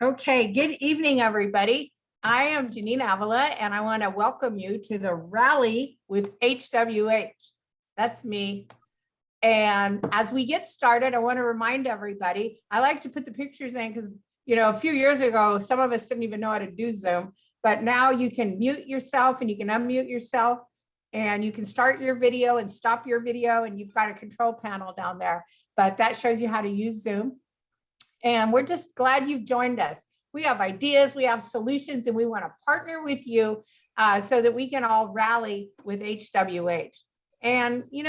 Okay, good evening, everybody. I am Janine Avila, and I want to welcome you to the rally with HWH. That's me. And as we get started, I want to remind everybody, I like to put the pictures in because, a few years ago, some of us didn't even know how to do Zoom, but now you can mute yourself and you can unmute yourself and you can start your video and stop your video, and you've got a control panel down there, but that shows you how to use Zoom. And we're just glad you've joined us. We have ideas, we have solutions, and we want to partner with you so that we can all rally with HWH. And you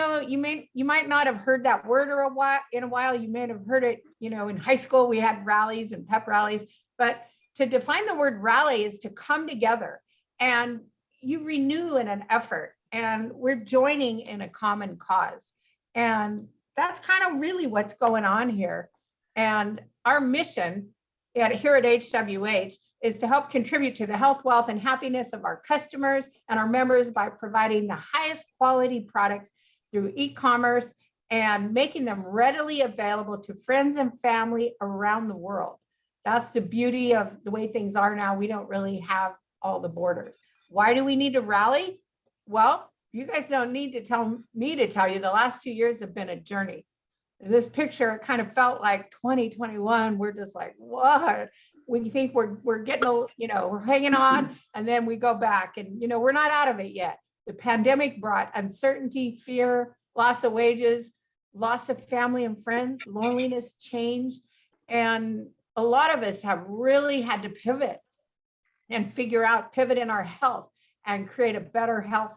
might not have heard that word in a while. You may have heard it, in high school we had rallies and pep rallies. But to define the word rally is to come together and you renew in an effort. And we're joining in a common cause. And that's kind of really what's going on here. And our mission here at HWH is to help contribute to the health, wealth, and happiness of our customers and our members by providing the highest quality products through e-commerce and making them readily available to friends and family around the world. That's the beauty of the way things are now. We don't really have all the borders. Why do we need to rally? Well, you guys don't need to tell me to tell you. The last 2 years have been a journey. This picture, it kind of felt like 2021. We're just like, what? We think we're getting, we're hanging on, and then we go back, and we're not out of it yet. The pandemic brought uncertainty, fear, loss of wages, loss of family and friends, loneliness, change, and a lot of us have really had to pivot and pivot in our health and create a better health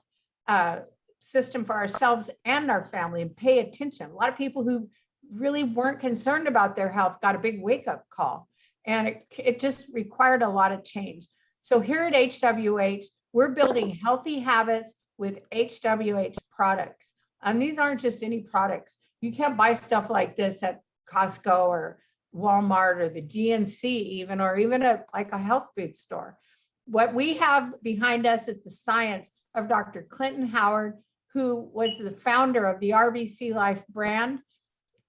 system for ourselves and our family, and pay attention. A lot of people who really weren't concerned about their health got a big wake-up call, and it just required a lot of change. So here at HWH, we're building healthy habits with HWH products. And these aren't just any products. You can't buy stuff like this at Costco or Walmart or the GNC even, or even like a health food store. What we have behind us is the science of Dr. Clinton Howard, who was the founder of the RBC Life brand.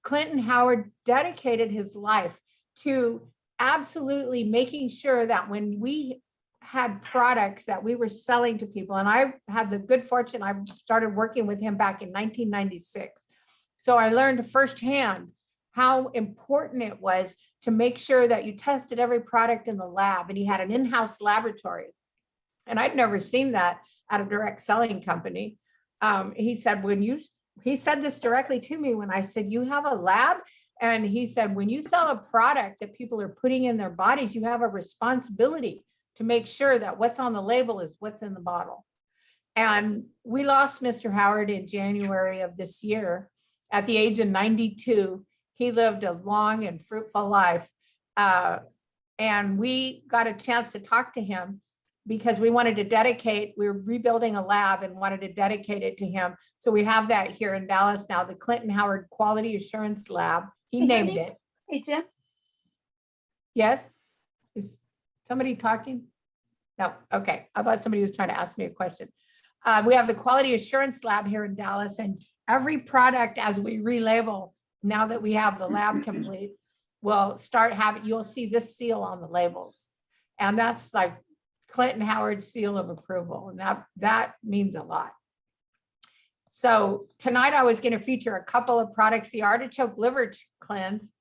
Clinton Howard dedicated his life to absolutely making sure that when we had products that we were selling to people, and I had the good fortune, I started working with him back in 1996. So I learned firsthand how important it was to make sure that you tested every product in the lab, and he had an in-house laboratory. And I'd never seen that at a direct selling company. He said this directly to me when I said, you have a lab? And he said, when you sell a product that people are putting in their bodies, you have a responsibility to make sure that what's on the label is what's in the bottle. And we lost Mr. Howard in January of this year at the age of 92. He lived a long and fruitful life. And we got a chance to talk to him because we wanted to we were rebuilding a lab and wanted to dedicate it to him. So we have that here in Dallas now, the Clinton Howard Quality Assurance Lab. He named it. Hey, Jim. Yes? Is somebody talking? No, okay. I thought somebody was trying to ask me a question. We have the Quality Assurance Lab here in Dallas, and every product as we relabel, now that we have the lab complete, will you'll see this seal on the labels. And that's like Clinton Howard's seal of approval. And that means a lot. So tonight I was going to feature a couple of products. The artichoke liver cleanse.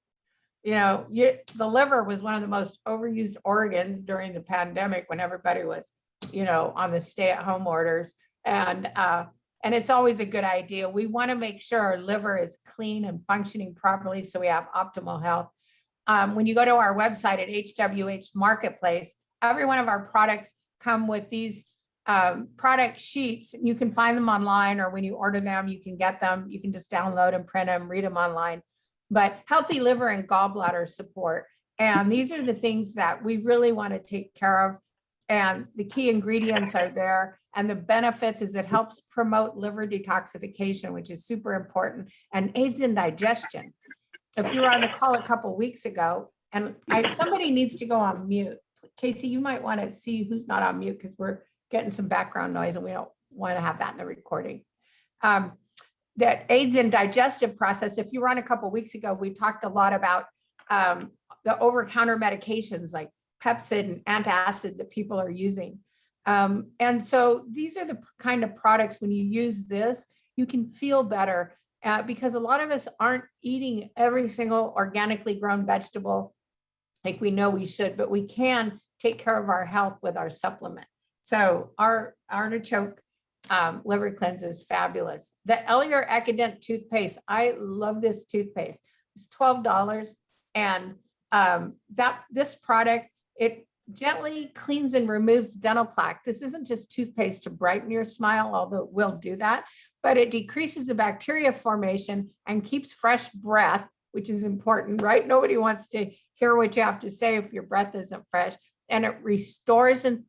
The liver was one of the most overused organs during the pandemic when everybody was, on the stay-at-home orders. And it's always a good idea. We want to make sure our liver is clean and functioning properly so we have optimal health. When you go to our website at HWH Marketplace, every one of our products come with these product sheets. You can find them online, or when you order them, you can get them. You can just download and print them, read them online. But healthy liver and gallbladder support. And these are the things that we really want to take care of. And the key ingredients are there. And the benefits is it helps promote liver detoxification, which is super important, and aids in digestion. If you were on the call a couple of weeks ago, and somebody needs to go on mute. Casey, you might want to see who's not on mute because we're getting some background noise and we don't want to have that in the recording. that aids in digestive process. If you were on a couple of weeks ago, we talked a lot about the over-counter medications like Pepcid and antacid that people are using. And so these are the kind of products, when you use this, you can feel better because a lot of us aren't eating every single organically grown vegetable like we know we should, but we can take care of our health with our supplement. So our artichoke liver cleanse is fabulous. The Elior Ecodent toothpaste, I love this toothpaste. It's $12. And this product, it gently cleans and removes dental plaque. This isn't just toothpaste to brighten your smile, although it will do that, but it decreases the bacteria formation and keeps fresh breath, which is important, right? Nobody wants to hear what you have to say if your breath isn't fresh. And it restores and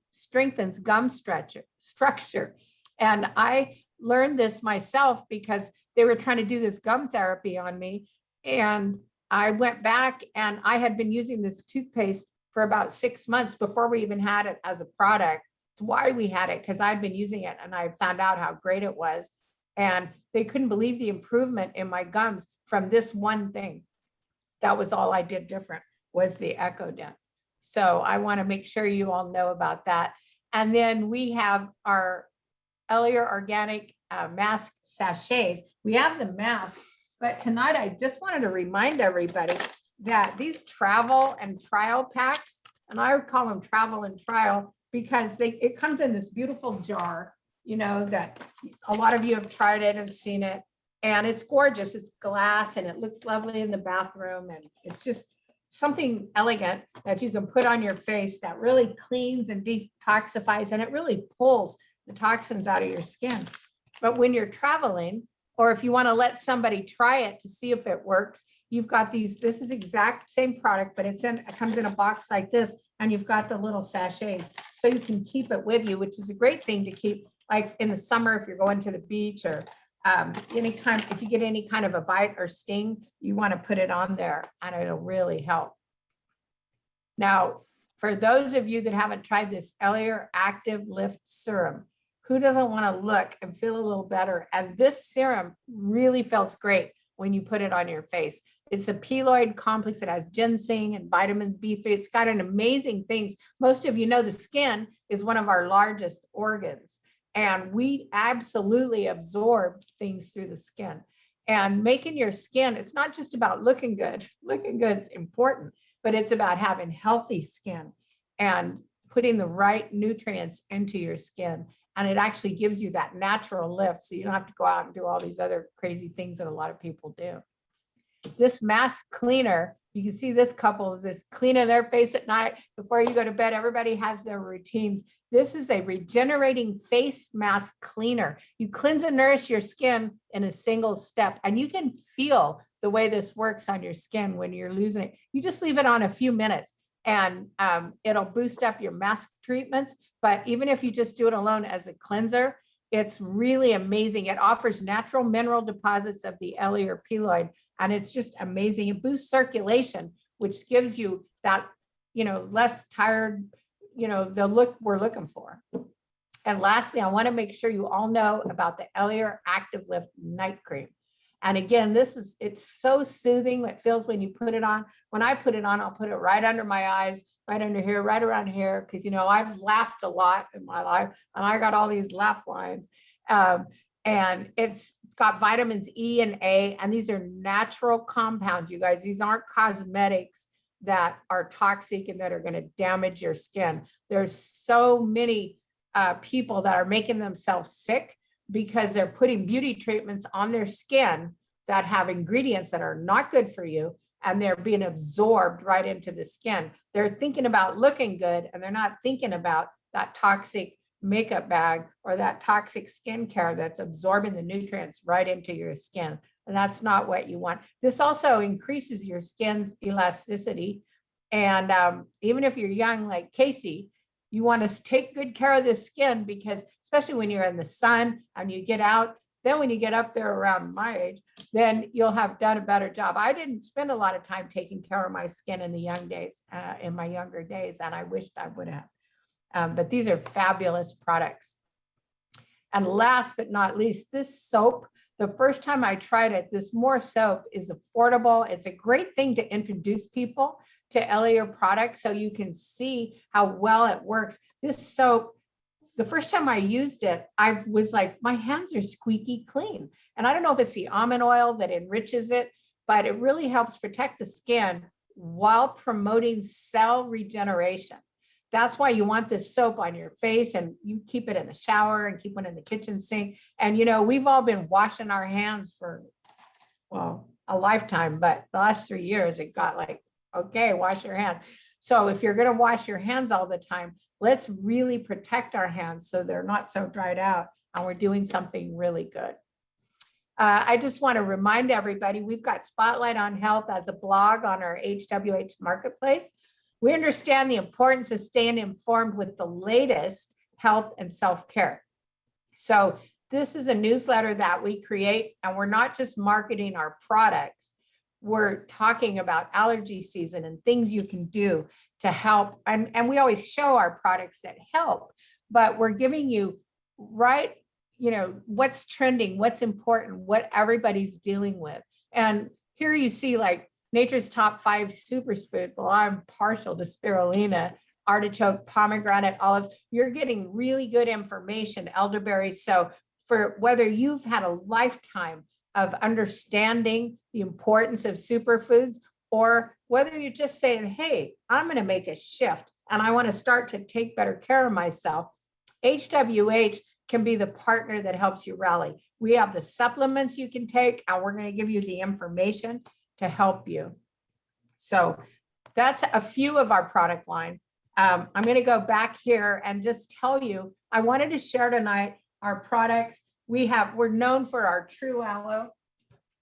strengthens gum structure. And I learned this myself because they were trying to do this gum therapy on me. And I went back and I had been using this toothpaste for about 6 months before we even had it as a product. It's why we had it, because I'd been using it and I found out how great it was. And they couldn't believe the improvement in my gums from this one thing. That was all I did different, was the Ecodent. So I want to make sure you all know about that. And then we have our Elior Organic mask sachets. We have the mask, but tonight I just wanted to remind everybody that these travel and trial packs, and I would call them travel and trial because it comes in this beautiful jar, you know, that a lot of you have tried it and seen it. And it's gorgeous. It's glass and it looks lovely in the bathroom. And it's just something elegant that you can put on your face that really cleans and detoxifies, and it really pulls the toxins out of your skin. But when you're traveling, or if you want to let somebody try it to see if it works, you've got these, this is exact same product, but it comes in a box like this, and you've got the little sachets. So you can keep it with you, which is a great thing to keep, like in the summer, if you're going to the beach, or if you get any kind of a bite or sting, you want to put it on there and it'll really help. Now, for those of you that haven't tried this Elior Active Lift Serum, who doesn't want to look and feel a little better? And this serum really feels great when you put it on your face. It's a peloid complex. It has ginseng and vitamins B3. It's got an amazing things. Most of you know the skin is one of our largest organs. And we absolutely absorb things through the skin. And making your skin, it's not just about looking good. Looking good is important, but it's about having healthy skin and putting the right nutrients into your skin. And it actually gives you that natural lift, so you don't have to go out and do all these other crazy things that a lot of people do. This mask cleaner, you can see this couple is just cleaning their face at night before you go to bed. Everybody has their routines. This is a regenerating face mask cleaner. You cleanse and nourish your skin in a single step, and you can feel the way this works on your skin when you're losing it. You just leave it on a few minutes and it'll boost up your mask treatments. But even if you just do it alone as a cleanser, it's really amazing. It offers natural mineral deposits of the Elior peloid, and it's just amazing. It boosts circulation, which gives you that, less tired, the look we're looking for. And lastly, I want to make sure you all know about the Elior Active Lift Night Cream. And again, it's so soothing. It feels when you put it on. When I put it on, I'll put it right under my eyes, right under here, right around here, because I've laughed a lot in my life, and I got all these laugh lines. And it's got vitamins E and A, and these are natural compounds, you guys. These aren't cosmetics that are toxic and that are going to damage your skin. There's so many people that are making themselves sick because they're putting beauty treatments on their skin that have ingredients that are not good for you, and they're being absorbed right into the skin. They're thinking about looking good, and they're not thinking about that toxic makeup bag or that toxic skincare that's absorbing the nutrients right into your skin. And that's not what you want. This also increases your skin's elasticity. And even if you're young, like Casey, you want to take good care of the skin, because especially when you're in the sun and you get out, then when you get up there around my age, then you'll have done a better job. I didn't spend a lot of time taking care of my skin in the young days, in my younger days, and I wished I would have. But these are fabulous products. And last but not least, this soap, the first time I tried it, this More soap is affordable. It's a great thing to introduce people to Elia products so you can see how well it works. This soap, the first time I used it, I was like, my hands are squeaky clean. And I don't know if it's the almond oil that enriches it, but it really helps protect the skin while promoting cell regeneration. That's why you want this soap on your face, and you keep it in the shower and keep one in the kitchen sink. And, you know, we've all been washing our hands for, well, a lifetime, but the last 3 years it got like, okay, wash your hands. So if you're going to wash your hands all the time, let's really protect our hands so they're not so dried out and we're doing something really good. I just want to remind everybody, we've got Spotlight on Health as a blog on our HWH Marketplace. We understand the importance of staying informed with the latest health and self-care. So this is a newsletter that we create, and we're not just marketing our products. We're talking about allergy season and things you can do to help. And we always show our products that help, but we're giving you what's trending, what's important, what everybody's dealing with. And here you see like Nature's Top 5 Superfoods. Well, I'm partial to spirulina, artichoke, pomegranate, olives. You're getting really good information, elderberries. So for whether you've had a lifetime of understanding the importance of superfoods, or whether you're just saying, hey, I'm going to make a shift and I want to start to take better care of myself, HWH can be the partner that helps you rally. We have the supplements you can take, and we're going to give you the information to help you. So that's a few of our product line. I'm going to go back here and just tell you, I wanted to share tonight our products. We're known for our True Aloe.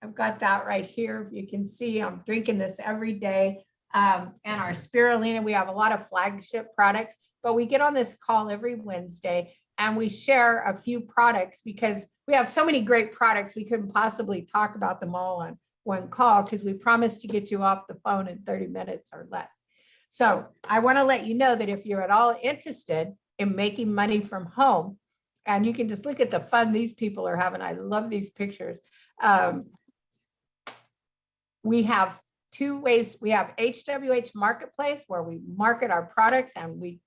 I've got that right here. You can see I'm drinking this every day. And our spirulina, we have a lot of flagship products, but we get on this call every Wednesday and we share a few products because we have so many great products. We couldn't possibly talk about them all on one call because we promised to get you off the phone in 30 minutes or less. So I want to let you know that if you're at all interested in making money from home, and you can just look at the fun these people are having. I love these pictures. We have two ways. We have HWH Marketplace where we market our products, and we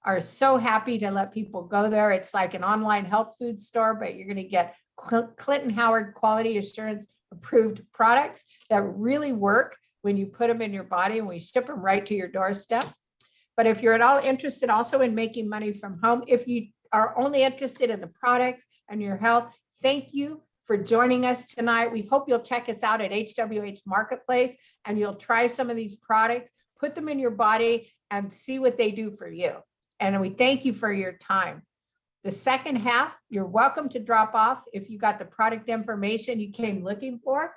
are so happy to let people go there. It's like an online health food store, but you're going to get Clinton Howard quality assurance approved products that really work when you put them in your body, and we ship them right to your doorstep. But if you're at all interested also in making money from home, if you are only interested in the products and your health, thank you for joining us tonight. We hope you'll check us out at HWH Marketplace and you'll try some of these products, put them in your body and see what they do for you. And we thank you for your time. The second half, you're welcome to drop off if you got the product information you came looking for.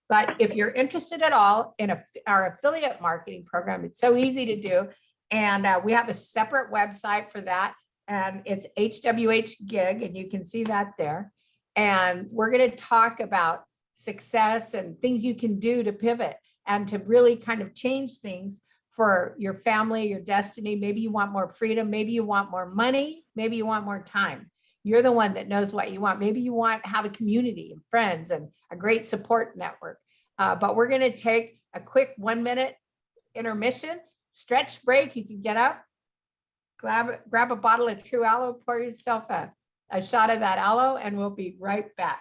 But if you're interested at all in our affiliate marketing program, it's so easy to do. And we have a separate website for that. And it's HWH Gig, and you can see that there. And we're going to talk about success and things you can do to pivot and to really kind of change things for your family, your destiny. Maybe you want more freedom. Maybe you want more money. Maybe you want more time. You're the one that knows what you want. Maybe you want to have a community and friends and a great support network. But we're going to take a quick 1 minute intermission, stretch break. You can get up, grab a bottle of True Aloe, pour yourself a shot of that aloe, and we'll be right back.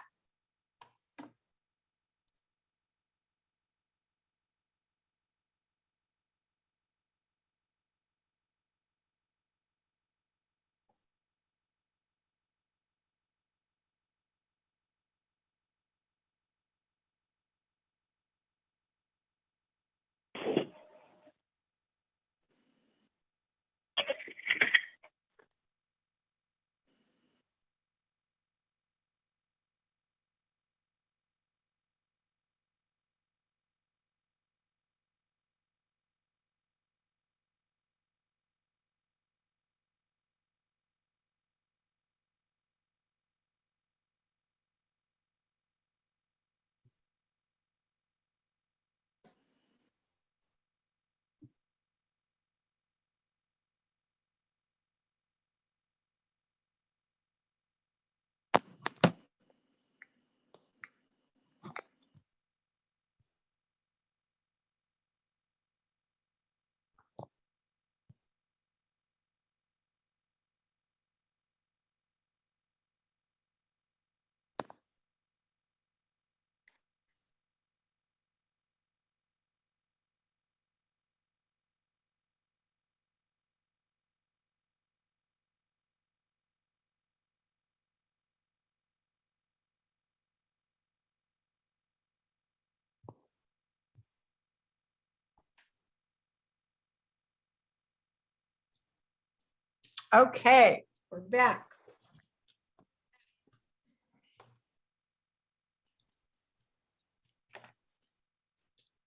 Okay, we're back.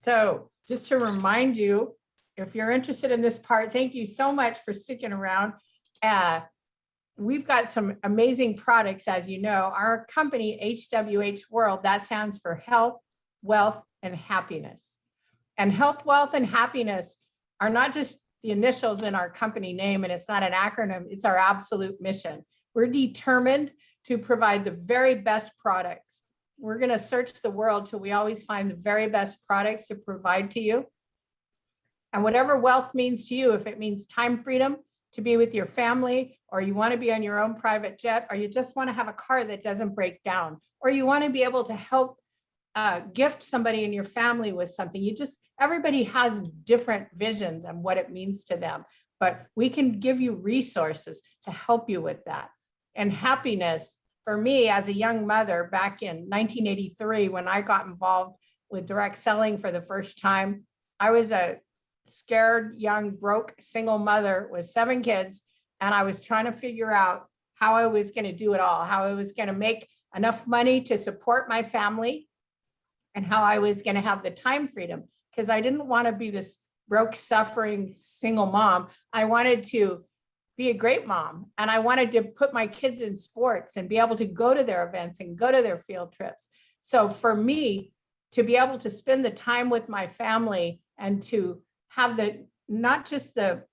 So just to remind you, if you're interested in this part, thank you so much for sticking around. We've got some amazing products, as you know. Our company, HWH World, that stands for Health, Wealth, and Happiness. And health, wealth, and happiness are not just the initials in our company name, and it's not an acronym, it's our absolute mission. We're determined to provide the very best products. We're going to search the world till we always find the very best products to provide to you. And whatever wealth means to you, if it means time freedom to be with your family, or you want to be on your own private jet, or you just want to have a car that doesn't break down, or you want to be able to help gift somebody in your family with something. Everybody has different visions and what it means to them, but we can give you resources to help you with that. And happiness, for me as a young mother back in 1983, when I got involved with direct selling for the first time, I was a scared, young, broke, single mother with 7 kids. And I was trying to figure out how I was going to do it all, how I was going to make enough money to support my family, and how I was going to have the time freedom, because I didn't want to be this broke, suffering single mom. I wanted to be a great mom, and I wanted to put my kids in sports and be able to go to their events and go to their field trips. So for me to be able to spend the time with my family and to have not just the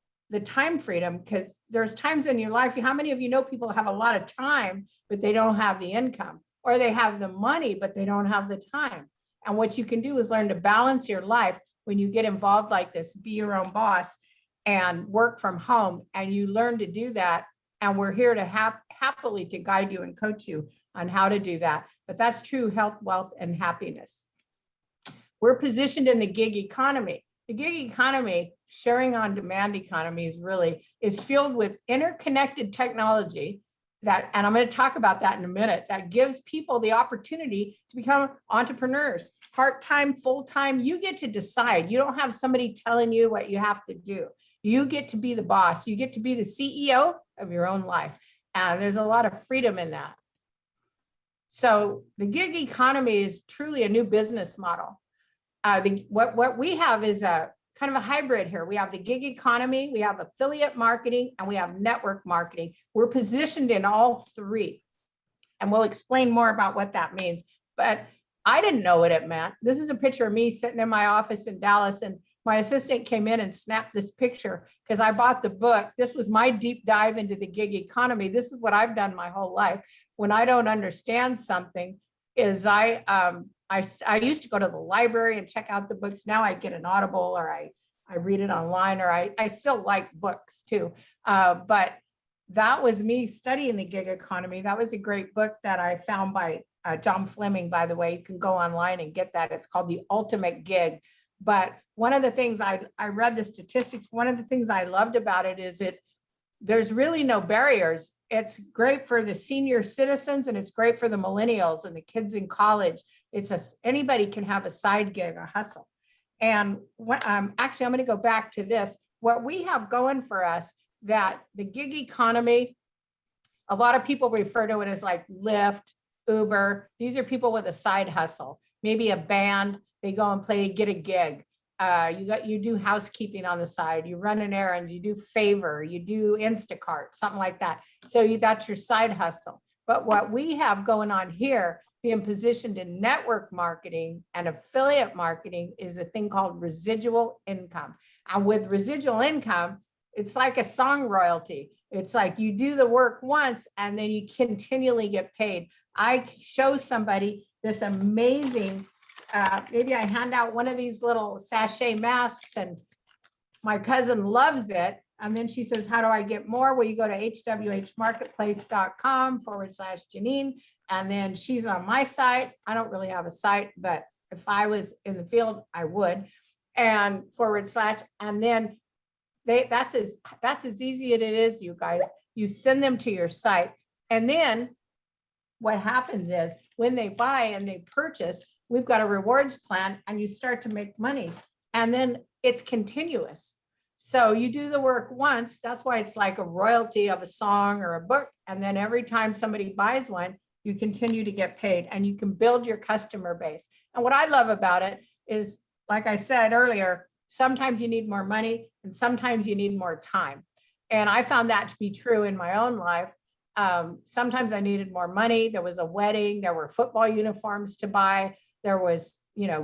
time freedom, because there's times in your life, how many of you know people have a lot of time, but they don't have the income, or they have the money, but they don't have the time. And what you can do is learn to balance your life when you get involved like this, be your own boss and work from home. And you learn to do that. And we're here to happily to guide you and coach you on how to do that. But that's true health, wealth, and happiness. We're positioned in the gig economy. The gig economy, sharing on demand economy, is filled with interconnected technology that, and I'm going to talk about that in a minute, that gives people the opportunity to become entrepreneurs, part-time, full-time. You get to decide. You don't have somebody telling you what you have to do. You get to be the boss. You get to be the CEO of your own life. And there's a lot of freedom in that. So the gig economy is truly a new business model. What we have is a kind of a hybrid here. We have the gig economy, we have affiliate marketing, and we have network marketing. We're positioned in all three. And we'll explain more about what that means. But I didn't know what it meant. This is a picture of me sitting in my office in Dallas, and my assistant came in and snapped this picture because I bought the book. This was my deep dive into the gig economy. This is what I've done my whole life. When I don't understand something, is I used to go to the library and check out the books. Now I get an Audible, or I read it online, or I still like books too. But that was me studying the gig economy. That was a great book that I found by John Fleming, by the way. You can go online and get that. It's called The Ultimate Gig. But one of the things I read the statistics, one of the things I loved about it is there's really no barriers. It's great for the senior citizens, and it's great for the millennials and the kids in college. Anybody can have a side gig, a hustle. And actually, I'm going to go back to this. What we have going for us, that the gig economy, a lot of people refer to it as like Lyft, Uber. These are people with a side hustle, maybe a band. They go and play, get a gig. You do housekeeping on the side. You run an errand. You do Favor. You do Instacart, something like that. So that's your side hustle. But what we have going on here, being positioned in network marketing and affiliate marketing, is a thing called residual income. And with residual income, it's like a song royalty. It's like you do the work once and then you continually get paid. I show somebody this amazing, maybe I hand out one of these little sachet masks, and my cousin loves it. And then she says, how do I get more? Well, you go to hwhmarketplace.com/Janine. And then she's on my site. I don't really have a site, but if I was in the field, I would. And /. And then that's as easy as it is, you guys. You send them to your site. And then what happens is when they buy and they purchase, we've got a rewards plan, and you start to make money. And then it's continuous. So you do the work once. That's why it's like a royalty of a song or a book. And then every time somebody buys one, you continue to get paid and you can build your customer base. And what I love about it is, like I said earlier, sometimes you need more money and sometimes you need more time. And I found that to be true in my own life. Sometimes I needed more money. There was a wedding, there were football uniforms to buy. There was,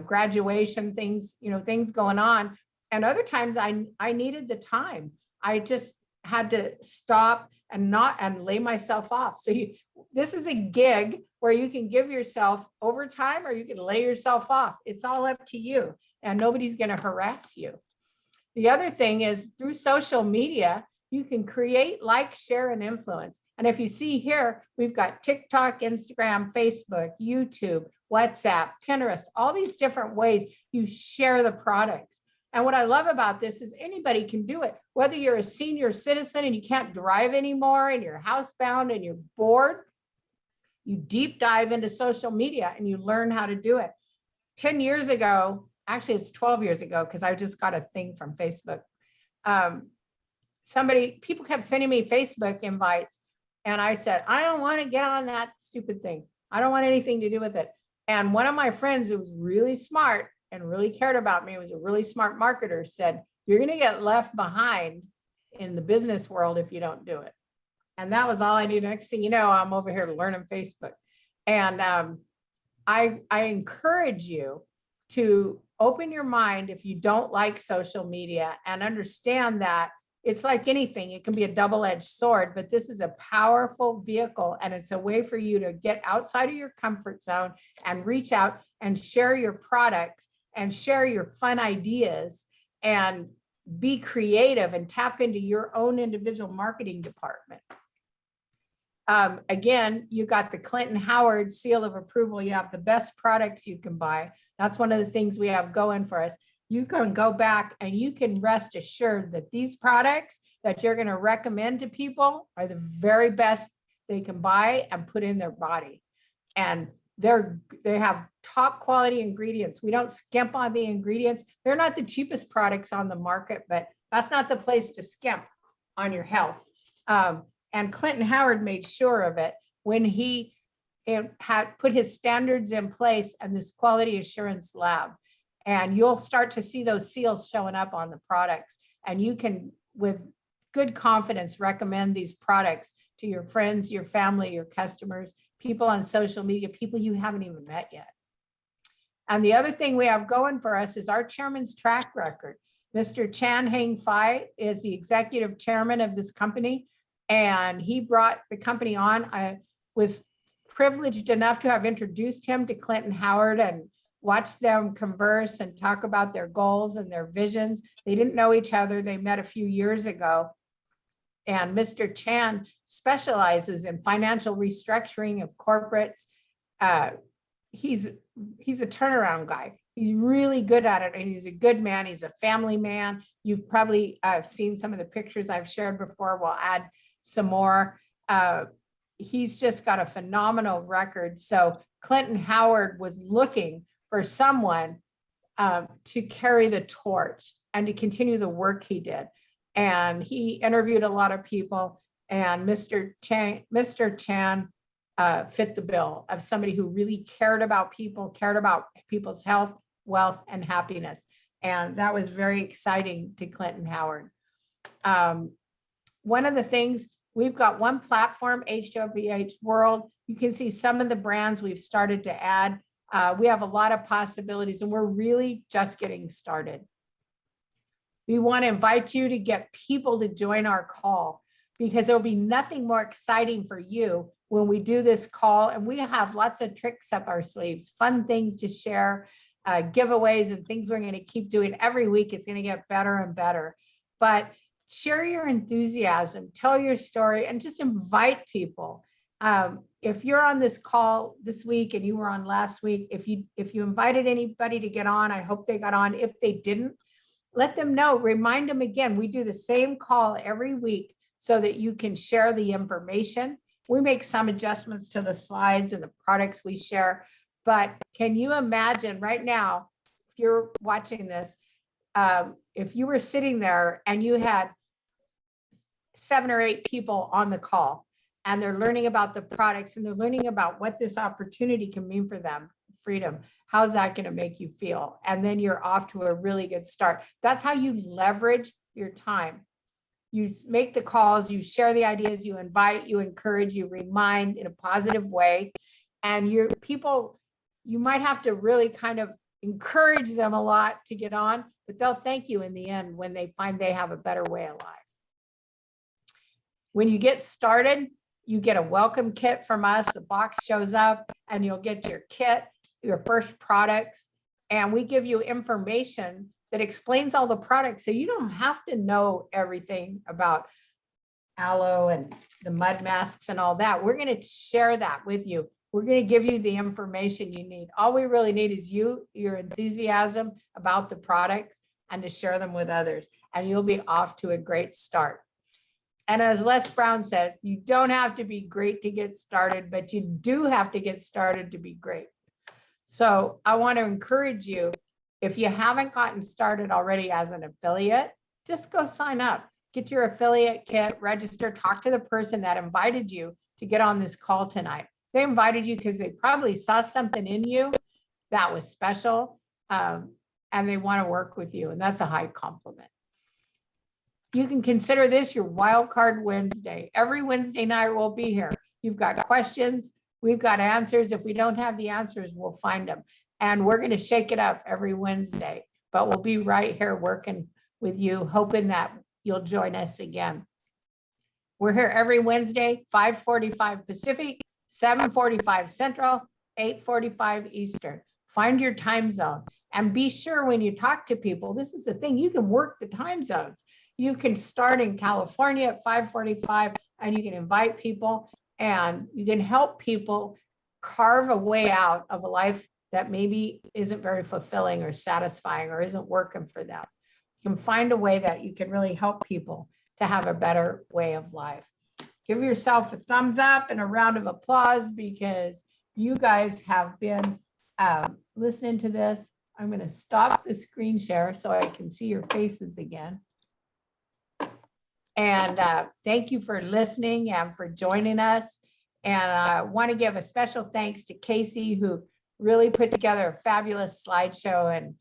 graduation things, things going on. And other times I needed the time. I just had to stop and lay myself off. So this is a gig where you can give yourself overtime or you can lay yourself off. It's all up to you and nobody's going to harass you. The other thing is through social media, you can create, like, share, and influence. And if you see here, we've got TikTok, Instagram, Facebook, YouTube, WhatsApp, Pinterest, all these different ways you share the products. And what I love about this is anybody can do it, whether you're a senior citizen and you can't drive anymore and you're housebound and you're bored, you deep dive into social media and you learn how to do it. 10 years ago, actually it's 12 years ago, because I just got a thing from Facebook. People kept sending me Facebook invites and I said, I don't want to get on that stupid thing. I don't want anything to do with it. And one of my friends who was really smart and really cared about me, was a really smart marketer, said, you're going to get left behind in the business world if you don't do it. And that was all I needed. Next thing you know, I'm over here learning Facebook. And I encourage you to open your mind if you don't like social media and understand that it's like anything. It can be a double-edged sword, but this is a powerful vehicle and it's a way for you to get outside of your comfort zone and reach out and share your products and share your fun ideas and be creative and tap into your own individual marketing department. Again, you got the Clinton Howard seal of approval. You have the best products you can buy. That's one of the things we have going for us. You can go back and you can rest assured that these products that you're going to recommend to people are the very best they can buy and put in their body. And they have top quality ingredients. We don't skimp on the ingredients. They're not the cheapest products on the market, but that's not the place to skimp on your health. And Clinton Howard made sure of it when he had put his standards in place and this quality assurance lab. And you'll start to see those seals showing up on the products. And you can, with good confidence, recommend these products to your friends, your family, your customers, people on social media, people you haven't even met yet. And the other thing we have going for us is our chairman's track record. Mr. Chan Heng Fai is the executive chairman of this company, and he brought the company on. I was privileged enough to have introduced him to Clinton Howard and watched them converse and talk about their goals and their visions. They didn't know each other. They met a few years ago. And Mr. Chan specializes in financial restructuring of corporates. He's a turnaround guy. He's really good at it, and he's a good man. He's a family man. You've probably seen some of the pictures I've shared before. We'll add some more. He's just got a phenomenal record. So Clinton Howard was looking for someone to carry the torch and to continue the work he did. And he interviewed a lot of people, and Mr. Chan fit the bill of somebody who really cared about people's health, wealth, and happiness. And that was very exciting to Clinton Howard. One of the things, we've got one platform, HWH World. You can see some of the brands we've started to add. We have a lot of possibilities, and we're really just getting started. We want to invite you to get people to join our call, because there'll be nothing more exciting for you when we do this call. And we have lots of tricks up our sleeves, fun things to share, giveaways and things we're going to keep doing every week. It's going to get better and better. But share your enthusiasm, tell your story, and just invite people. If you're on this call this week and you were on last week, if you invited anybody to get on, I hope they got on. If they didn't, let them know, remind them again. We do the same call every week so that you can share the information. We make some adjustments to the slides and the products we share, but can you imagine right now, if you're watching this, if you were sitting there and you had 7 or 8 people on the call and they're learning about the products and they're learning about what this opportunity can mean for them, freedom, how's that going to make you feel? And then you're off to a really good start. That's how you leverage your time. You make the calls, you share the ideas, you invite, you encourage, you remind in a positive way. And your people, you might have to really kind of encourage them a lot to get on, but they'll thank you in the end when they find they have a better way of life. When you get started, you get a welcome kit from us. The box shows up and you'll get your kit, your first products, and we give you information that explains all the products. So you don't have to know everything about aloe and the mud masks and all that. We're going to share that with you. We're going to give you the information you need. All we really need is you, your enthusiasm about the products, and to share them with others. And you'll be off to a great start. And as Les Brown says, you don't have to be great to get started, but you do have to get started to be great. So I want to encourage you, if you haven't gotten started already as an affiliate, just go sign up, get your affiliate kit, register, talk to the person that invited you to get on this call tonight. They invited you because they probably saw something in you that was special, and they want to work with you. And that's a high compliment. You can consider this your wild card Wednesday. Every Wednesday night we'll be here. You've got questions, we've got answers. If we don't have the answers, we'll find them. And we're going to shake it up every Wednesday, but we'll be right here working with you, hoping that you'll join us again. We're here every Wednesday, 5:45 Pacific, 7:45 Central, 8:45 Eastern. Find your time zone and be sure when you talk to people, this is the thing, you can work the time zones. You can start in California at 5:45 and you can invite people and you can help people carve a way out of a life that maybe isn't very fulfilling or satisfying or isn't working for them. You can find a way that you can really help people to have a better way of life. Give yourself a thumbs up and a round of applause because you guys have been listening to this. I'm going to stop the screen share so I can see your faces again. And thank you for listening and for joining us. And I want to give a special thanks to Casey, who really put together a fabulous slideshow. And,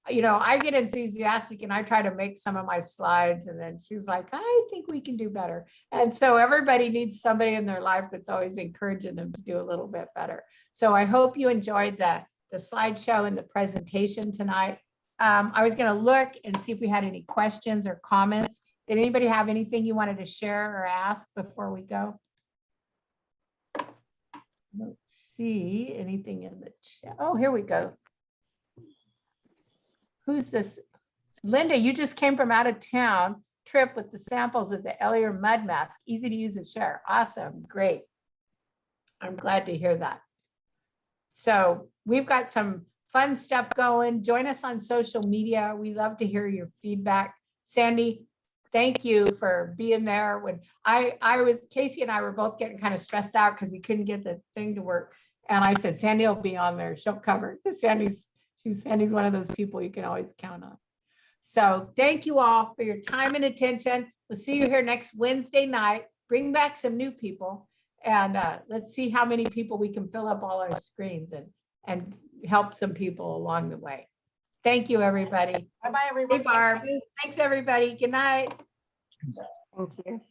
you know, I get enthusiastic and I try to make some of my slides. And then she's like, I think we can do better. And so everybody needs somebody in their life that's always encouraging them to do a little bit better. So I hope you enjoyed the slideshow and the presentation tonight. I was going to look and see if we had any questions or comments. Did anybody have anything you wanted to share or ask before we go? I don't see anything in the chat. Oh, here we go. Who's this? Linda, you just came from out of town trip with the samples of the Elier mud mask. Easy to use and share. Awesome. Great. I'm glad to hear that. So we've got some fun stuff going. Join us on social media. We love to hear your feedback. Sandy, thank you for being there. When Casey and I were both getting kind of stressed out because we couldn't get the thing to work. And I said, Sandy will be on there. She'll cover it. Because Sandy's one of those people you can always count on. So thank you all for your time and attention. We'll see you here next Wednesday night. Bring back some new people. And let's see how many people we can fill up all our screens and help some people along the way. Thank you, everybody. Bye-bye, everybody. Hey, Barb. Thanks, everybody. Good night. Thank you.